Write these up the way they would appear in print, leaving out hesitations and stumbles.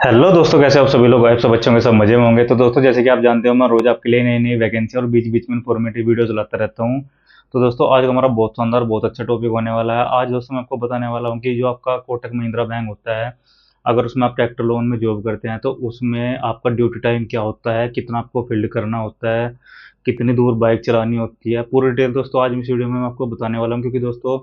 Hello दोस्तों, कैसे आप सभी लोग? आप सब बच्चों के सब मजे में होंगे। तो दोस्तों, जैसे कि आप जानते हो, मैं रोज आपके लिए नई नई वैकेंसी और बीच बीच में इन्फॉर्मेटिव वीडियोस लाता रहता हूँ। तो दोस्तों, आज हमारा बहुत शानदार बहुत अच्छा टॉपिक होने वाला है। आज दोस्तों मैं आपको बताने वाला हूँ कि जो आपका कोटक महिंद्रा बैंक होता है, अगर उसमें आप ट्रैक्टर लोन में जॉब करते हैं तो उसमें आपका ड्यूटी टाइम क्या होता है, कितना आपको फील्ड करना होता है, कितनी दूर बाइक चलानी होती है, पूरी डिटेल दोस्तों आज इस वीडियो में मैं आपको बताने वाला हूँ। क्योंकि दोस्तों,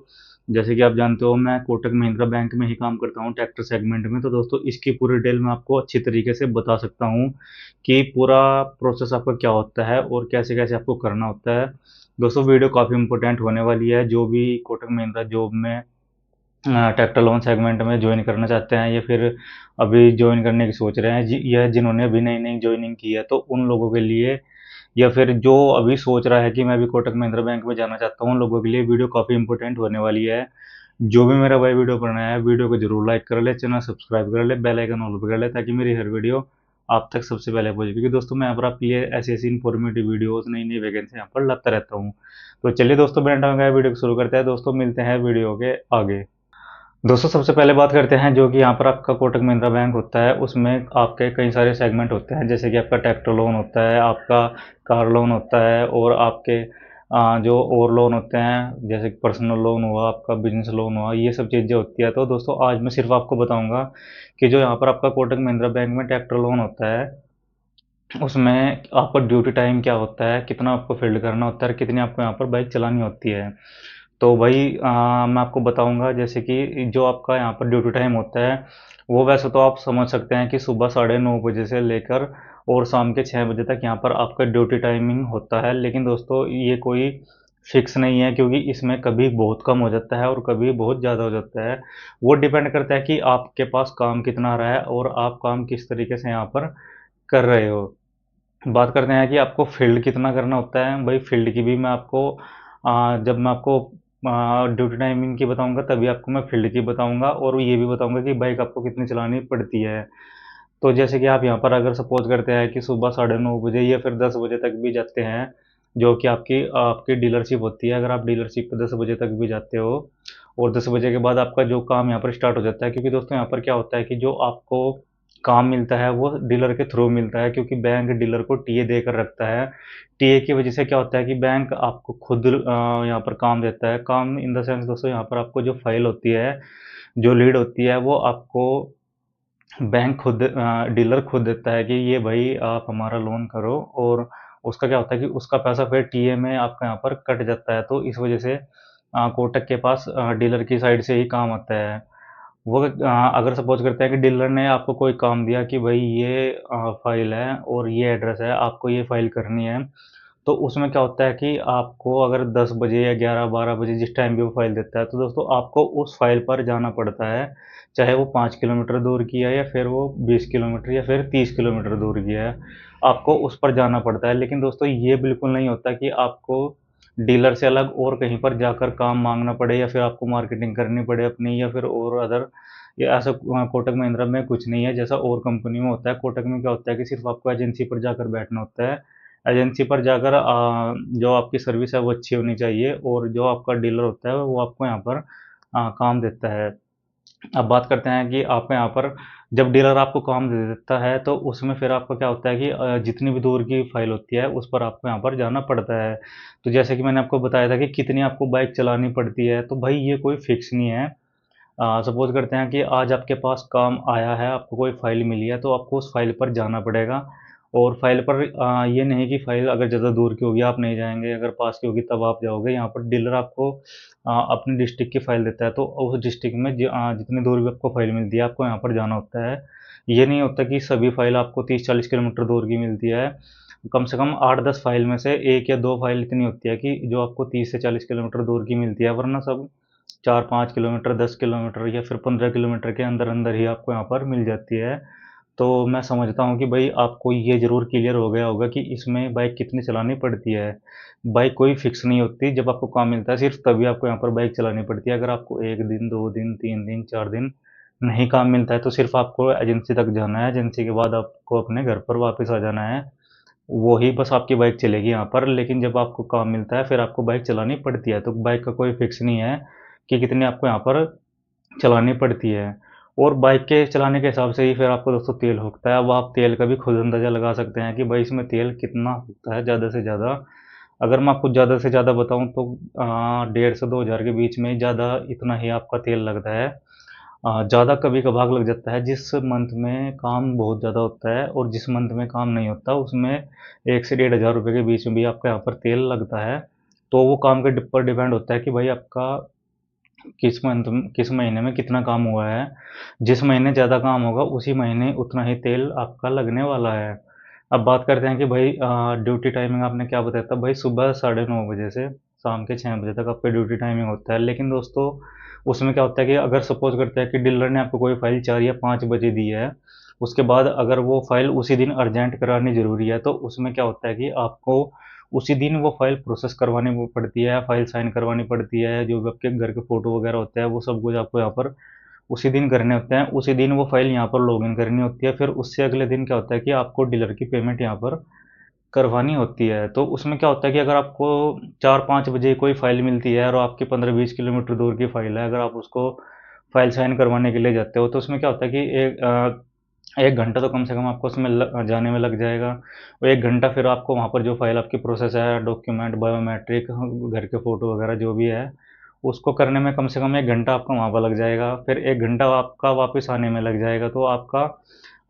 जैसे कि आप जानते हो, मैं कोटक महिंद्रा बैंक में ही काम करता हूँ ट्रैक्टर सेगमेंट में। तो दोस्तों, इसकी पूरी डिटेल मैं आपको अच्छी तरीके से बता सकता हूँ कि पूरा प्रोसेस आपका क्या होता है और कैसे कैसे आपको करना होता है। दोस्तों, वीडियो काफ़ी इंपॉर्टेंट होने वाली है। जो भी कोटक महिंद्रा जॉब में ट्रैक्टर लोन सेगमेंट में ज्वाइन करना चाहते हैं या फिर अभी ज्वाइन करने की सोच रहे हैं, या जिन्होंने अभी नई नई ज्वाइनिंग की है, तो उन लोगों के लिए, या फिर जो अभी सोच रहा है कि मैं भी कोटक महिंद्रा बैंक में जाना चाहता हूँ, उन लोगों के लिए वीडियो काफ़ी इंपॉर्टेंट होने वाली है। जो भी मेरा भाई वीडियो बनाया है, वीडियो को जरूर लाइक कर ले, चैनल सब्सक्राइब कर ले, बेल आइकन ऑल पर कर ले, ताकि मेरी हर वीडियो आप तक सबसे पहले पहुंचे। क्योंकि दोस्तों, मैं यहाँ पर आपके लिए ऐसी ऐसी इन्फॉर्मेटिव वीडियोस, नई नई वैकेंसी यहाँ पर लाता रहता हूँ। तो चलिए दोस्तों, बिना टाइम गए वीडियो को शुरू करते हैं। दोस्तों, मिलते हैं वीडियो के आगे। दोस्तों, सबसे पहले बात करते हैं जो कि यहाँ पर आपका कोटक महिंद्रा बैंक होता है, उसमें आपके कई सारे सेगमेंट होते हैं। जैसे कि आपका ट्रैक्टर लोन होता है, आपका कार लोन होता है, और आपके जो और लोन होते हैं, जैसे कि पर्सनल लोन हुआ, आपका बिजनेस लोन हुआ, ये सब चीज़ें होती है। तो दोस्तों, आज मैं सिर्फ आपको बताऊंगा कि जो यहाँ पर आपका कोटक महिंद्रा बैंक में ट्रैक्टर लोन होता है, उसमें आपका ड्यूटी टाइम क्या होता है, कितना आपको फील्ड करना होता है और कितनी आपको यहाँ पर बाइक चलानी होती है। तो भाई, मैं आपको बताऊंगा। जैसे कि जो आपका यहाँ पर ड्यूटी टाइम होता है, वो वैसे तो आप समझ सकते हैं कि सुबह 9:30 बजे से लेकर और शाम के 6 बजे तक यहाँ पर आपका ड्यूटी टाइमिंग होता है। लेकिन दोस्तों, ये कोई फिक्स नहीं है, क्योंकि इसमें कभी बहुत कम हो जाता है और कभी बहुत ज़्यादा हो जाता है। वो डिपेंड करता है कि आपके पास काम कितना आ रहा है और आप काम किस तरीके से यहाँ पर कर रहे हो। बात करते हैं कि आपको फील्ड कितना करना होता है। भाई, फील्ड की भी मैं आपको जब मैं आपको ड्यूटी टाइमिंग की बताऊंगा, तभी आपको मैं फील्ड की बताऊंगा, और ये भी बताऊंगा कि बाइक आपको कितनी चलानी पड़ती है। तो जैसे कि आप यहाँ पर अगर सपोज करते हैं कि सुबह 9:30 बजे या फिर 10 बजे तक भी जाते हैं, जो कि आपकी आपकी डीलरशिप होती है, अगर आप डीलरशिप पे 10 बजे तक भी जाते हो और 10 बजे के बाद आपका जो काम यहाँ पर स्टार्ट हो जाता है। क्योंकि दोस्तों, यहाँ पर क्या होता है कि जो आपको काम मिलता है वो डीलर के थ्रू मिलता है, क्योंकि बैंक डीलर को टीए देकर रखता है। टीए की वजह से क्या होता है कि बैंक आपको खुद यहाँ पर काम देता है। काम इन द सेंस दोस्तों, यहाँ पर आपको जो फाइल होती है, जो लीड होती है, वो आपको बैंक खुद डीलर खुद देता है कि ये भाई आप हमारा लोन करो। और उसका क्या होता है कि उसका पैसा फिर टीए में आपका यहाँ पर कट जाता है। तो इस वजह से कोटक के पास डीलर की साइड से ही काम आता है। वो अगर सपोज करते हैं कि डीलर ने आपको कोई काम दिया कि भाई ये फाइल है और ये एड्रेस है, आपको ये फाइल करनी है। तो उसमें क्या होता है कि आपको अगर 10 बजे या 11-12 बजे जिस टाइम भी वो फाइल देता है, तो दोस्तों आपको उस फाइल पर जाना पड़ता है। चाहे वो 5 किलोमीटर दूर की है या फिर वो 20 किलोमीटर या फिर 30 किलोमीटर दूर की है, आपको उस पर जाना पड़ता है। लेकिन दोस्तों, ये बिल्कुल नहीं होता कि आपको डीलर से अलग और कहीं पर जाकर काम मांगना पड़े या फिर आपको मार्केटिंग करनी पड़े अपनी, या फिर और अदर। या ऐसा कोटक महिंद्रा में कुछ नहीं है जैसा और कंपनी में होता है। कोटक में क्या होता है कि सिर्फ आपको एजेंसी पर जाकर बैठना होता है। एजेंसी पर जाकर जो आपकी सर्विस है वो अच्छी होनी चाहिए, और जो आपका डीलर होता है वो आपको यहाँ पर काम देता है। अब बात करते हैं कि आपको यहाँ पर जब डीलर आपको काम दे देता है, तो उसमें फिर आपका क्या होता है कि जितनी भी दूर की फाइल होती है उस पर आपको यहाँ पर जाना पड़ता है। तो जैसे कि मैंने आपको बताया था कि कितनी आपको बाइक चलानी पड़ती है, तो भाई ये कोई फिक्स नहीं है। सपोज करते हैं कि आज आपके पास काम आया है, आपको कोई फाइल मिली है, तो आपको उस फाइल पर जाना पड़ेगा। और फाइल पर ये नहीं कि फाइल अगर ज़्यादा दूर की होगी आप नहीं जाएंगे, अगर पास की होगी तब आप जाओगे। यहाँ पर डीलर आपको अपनी डिस्ट्रिक्ट की फाइल देता है, तो उस डिस्ट्रिक्ट में जितनी दूर भी आपको फाइल मिलती है, आपको यहाँ पर जाना होता है। ये नहीं होता कि सभी फाइल आपको 30-40 किलोमीटर दूर की मिलती है। कम से कम 8-10 फाइल में से एक या दो फाइल इतनी होती है कि जो आपको 30 से 40 किलोमीटर दूर की मिलती है, वरना सब 4-5 किलोमीटर, 10 किलोमीटर या फिर 15 किलोमीटर के अंदर अंदर ही आपको यहाँ पर मिल जाती है। तो मैं समझता हूँ कि भाई आपको ये ज़रूर क्लियर हो गया होगा कि इसमें बाइक कितनी चलानी पड़ती है। बाइक कोई फिक्स नहीं होती। जब आपको काम मिलता है सिर्फ तभी आपको यहाँ पर बाइक चलानी पड़ती है। अगर आपको 1 दिन, 2 दिन, 3 दिन, 4 दिन नहीं काम मिलता है, तो सिर्फ आपको एजेंसी तक जाना है। एजेंसी के बाद आपको अपने घर पर वापस आ जाना है। वही बस आपकी बाइक चलेगी यहाँ पर। लेकिन जब आपको काम मिलता है फिर आपको बाइक चलानी पड़ती है। तो बाइक का कोई फिक्स नहीं है कि कितनी आपको यहाँ पर चलानी पड़ती है। और बाइक के चलाने के हिसाब से ही फिर आपको दोस्तों तेल होता है। अब आप तेल का भी खुद अंदाज़ा लगा सकते हैं कि भाई इसमें तेल कितना होता है ज़्यादा से ज़्यादा। अगर मैं आपको ज़्यादा से ज़्यादा बताऊँ तो 1,500 से 2,000 के बीच में ज़्यादा इतना ही आपका तेल लगता है। ज़्यादा कभी-कभार लग जाता है, जिस मंथ में काम बहुत ज़्यादा होता है और जिस मंथ में काम नहीं होता उसमें 1 से 1,500 रुपए के बीच में भी आपका यहाँ पर तेल लगता है। तो वो काम के पर डिपेंड होता है कि भाई आपका किस महीने में कितना काम हुआ है। जिस महीने ज़्यादा काम होगा उसी महीने उतना ही तेल आपका लगने वाला है। अब बात करते हैं कि भाई ड्यूटी टाइमिंग आपने क्या बताया था, भाई सुबह 9:30 बजे से शाम के 6 बजे तक आपका ड्यूटी टाइमिंग होता है। लेकिन दोस्तों उसमें क्या होता है कि अगर सपोज़ करते हैं कि डीलर ने आपको कोई फ़ाइल 4 या 5 बजे दी है, उसके बाद अगर वो फ़ाइल उसी दिन अर्जेंट करानी ज़रूरी है, तो उसमें क्या होता है कि आपको उसी दिन वो फ़ाइल प्रोसेस करवानी वो पड़ती है, फ़ाइल साइन करवानी पड़ती है, जो भी आपके घर के फ़ोटो वगैरह होते हैं, वो सब कुछ आपको यहाँ पर उसी दिन करने होते हैं। उसी दिन वो फ़ाइल यहाँ पर लॉगिन करनी होती है। फिर उससे अगले दिन क्या होता है कि आपको डीलर की पेमेंट यहाँ पर करवानी होती है। तो उसमें क्या होता है कि अगर आपको 4-5 बजे कोई फ़ाइल मिलती है और आपकी 15-20 किलोमीटर दूर की फ़ाइल है, अगर आप उसको फ़ाइल साइन करवाने के लिए जाते हो, तो उसमें क्या होता है कि 1 घंटा तो कम से कम आपको उसमें जाने में लग जाएगा। और 1 घंटा फिर आपको वहाँ पर जो फ़ाइल आपकी प्रोसेस है, डॉक्यूमेंट, बायोमेट्रिक, घर के फ़ोटो वगैरह जो भी है, उसको करने में कम से कम 1 घंटा आपका वहाँ पर लग जाएगा। फिर 1 घंटा आपका वापस आने में लग जाएगा, तो आपका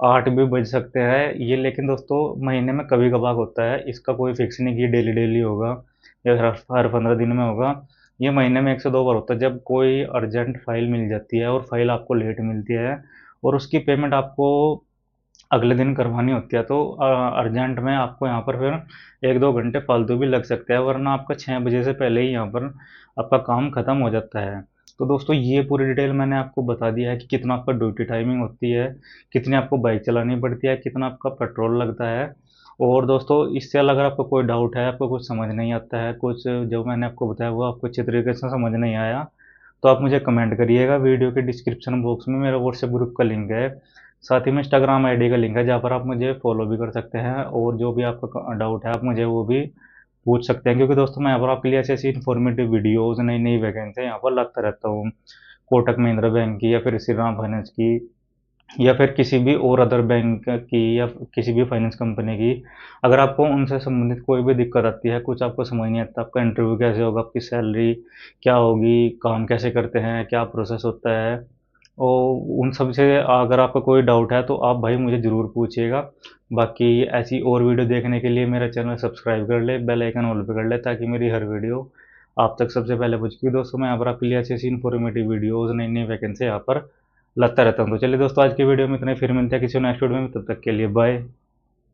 8 भी बज सकते हैं। ये लेकिन दोस्तों महीने में कभी-कभार होता है, इसका कोई फिक्स नहीं कि डेली-डेली होगा या हर 15 दिन में होगा। ये महीने में 1 से 2 बार होता है, जब कोई अर्जेंट फ़ाइल मिल जाती है और फ़ाइल आपको लेट मिलती है और उसकी पेमेंट आपको अगले दिन करवानी होती है, तो अर्जेंट में आपको यहाँ पर फिर 1-2 घंटे फालतू भी लग सकते हैं, वरना आपका 6 बजे से पहले ही यहाँ पर आपका काम खत्म हो जाता है। तो दोस्तों ये पूरी डिटेल मैंने आपको बता दिया है कि कितना आपका ड्यूटी टाइमिंग होती है, कितनी आपको बाइक चलानी पड़ती है, कितना आपका पेट्रोल लगता है। और दोस्तों इससे अलग अगर आपको कोई डाउट है, आपको कुछ समझ नहीं आता है, कुछ जो मैंने आपको बताया वो आपको अच्छे तरीके से समझ नहीं आया, तो आप मुझे कमेंट करिएगा। वीडियो के डिस्क्रिप्शन बॉक्स में मेरा व्हाट्सएप ग्रुप का लिंक है, साथ ही में इंस्टाग्राम आईडी का लिंक है, जहाँ पर आप मुझे फॉलो भी कर सकते हैं और जो भी आपका डाउट है आप मुझे वो भी पूछ सकते हैं। क्योंकि दोस्तों मैं यहाँ पर आपके लिए ऐसी ऐसी इन्फॉर्मेटिव वीडियोज़, नई नई वैकेंसी यहाँ पर लाता रहता हूँ। कोटक महिंद्रा बैंक की या फिर श्रीराम फाइनेंस की या फिर किसी भी और अदर बैंक की या किसी भी फाइनेंस कंपनी की। अगर आपको उनसे संबंधित कोई भी दिक्कत आती है, कुछ आपको समझ नहीं आता, आपका इंटरव्यू कैसे होगा, आपकी सैलरी क्या होगी, काम कैसे करते हैं, क्या प्रोसेस होता है, और उन सब से अगर आपका कोई डाउट है तो आप भाई मुझे ज़रूर पूछिएगा। बाकी ऐसी और वीडियो देखने के लिए मेरा चैनल सब्सक्राइब कर ले, बेल आइकन ऑल पे कर ले, ताकि मेरी हर वीडियो आप तक सबसे पहले पहुँचे। क्योंकि दोस्तों मैं यहाँ पर आपके लिए ऐसी ऐसी इन्फॉर्मेटिव वीडियोज़, नई नई वैकेंसी यहाँ पर लाता रहता हूँ। तो चलिए दोस्तों आज की वीडियो में इतना ही, फिर मिलते हैं किसी नेक्स्ट वीडियो में, तब तक के लिए बाय।